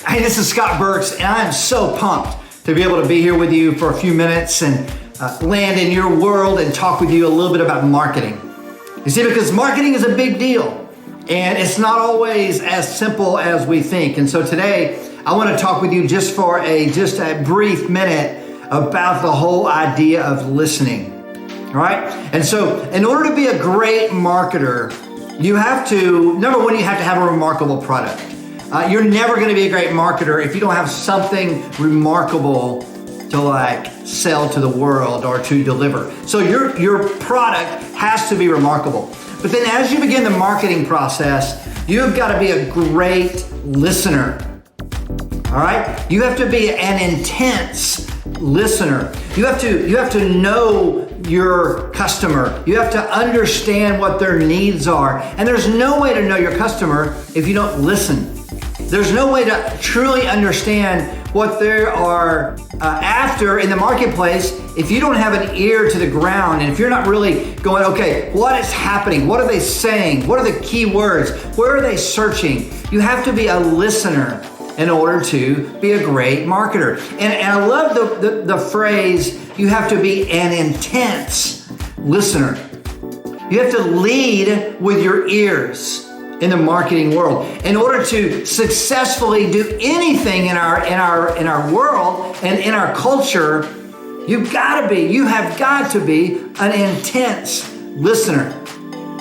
Hey, this is Scott Burks, and I am so pumped to be able to be here with you for a few minutes and land in your world and talk with you a little bit about marketing. You see, because marketing is a big deal, and it's not always as simple as we think. And so today, I want to talk with you just for a brief minute about the whole idea of listening. All right? And so in order to be a great marketer, you have to, number one, you have to have a remarkable product. You're never going to be a great marketer if you don't have something remarkable to sell to the world or to deliver. So your product has to be remarkable. But then as you begin the marketing process, you've got to be a great listener. All right? You have to be an intense listener. You have to know your customer. You have to understand what their needs are. And there's no way to know your customer if you don't listen. There's no way to truly understand what they are after in the marketplace if you don't have an ear to the ground and if you're not really going, okay, what is happening? What are they saying? What are the key words? Where are they searching? You have to be a listener in order to be a great marketer. And I love the phrase, you have to be an intense listener. You have to lead with your ears in the marketing world. In order to successfully do anything in our world and in our culture, you have got to be an intense listener.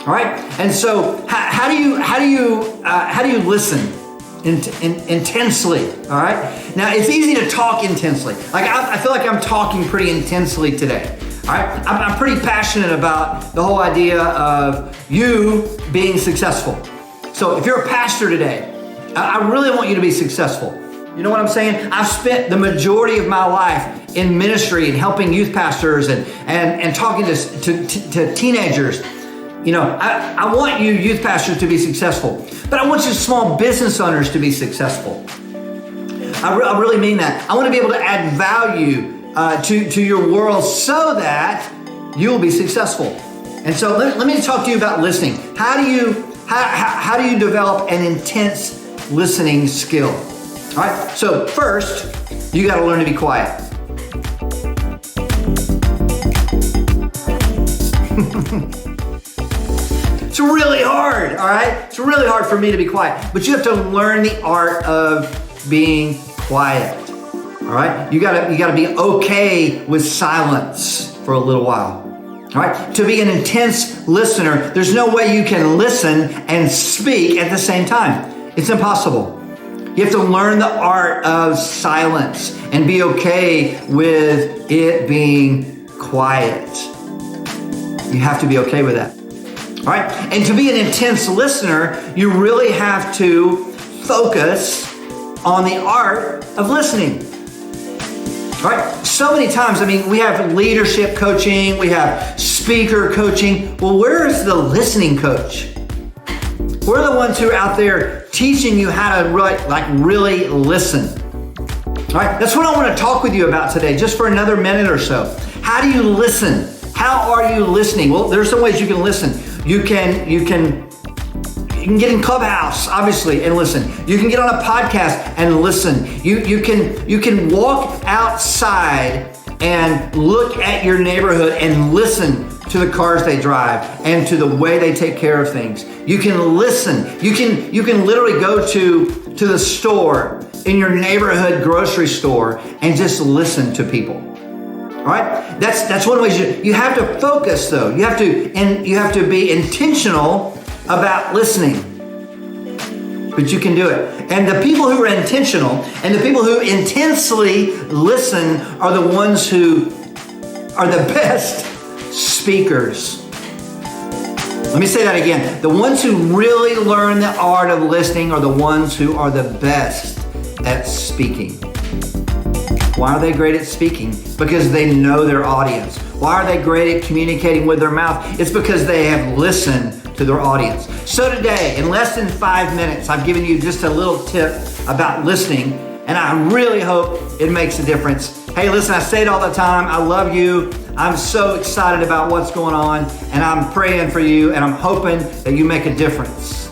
All right? And so how do you listen intensely? All right? Now it's easy to talk intensely. I feel like I'm talking pretty intensely today. All right? I'm pretty passionate about the whole idea of you being successful. So if you're a pastor today, I really want you to be successful. You know what I'm saying? I've spent the majority of my life in ministry and helping youth pastors and talking to teenagers. You know, I want you youth pastors to be successful, but I want you small business owners to be successful. I really mean that. I want to be able to add value to your world so that you will be successful. And so let me talk to you about listening. How do you develop an intense listening skill? All right. So first, you got to learn to be quiet. It's really hard. All right. It's really hard for me to be quiet, but you have to learn the art of being quiet. All right. You got to be okay with silence for a little while. All right. To be an intense listener, there's no way you can listen and speak at the same time. It's impossible. You have to learn the art of silence and be okay with it being quiet. You have to be okay with that. All right. And to be an intense listener, you really have to focus on the art of listening. All right. So many times, we have leadership coaching, we have speaker coaching. Well, where is the listening coach? We're the ones who are out there teaching you how to really listen. All right. That's what I want to talk with you about today, just for another minute or so. How do you listen? How are you listening? Well, there's some ways you can listen. You can get in Clubhouse, obviously, and listen. You can get on a podcast and listen. You can walk outside and look at your neighborhood and listen to the cars they drive and to the way they take care of things. You can listen. You can literally go to the store in your neighborhood grocery store and just listen to people. All right? That's one way you have to focus though. You have to be intentional about listening. But you can do it. And the people who are intentional and the people who intensely listen are the ones who are the best speakers. Let me say that again. The ones who really learn the art of listening are the ones who are the best at speaking. Why are they great at speaking? Because they know their audience. Why are they great at communicating with their mouth? It's because they have listened to their audience. So today, in less than 5 minutes, I've given you just a little tip about listening, and I really hope it makes a difference. Hey, listen, I say it all the time. I love you. I'm so excited about what's going on, and I'm praying for you, and I'm hoping that you make a difference.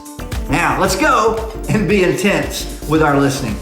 Now, let's go and be intense with our listening.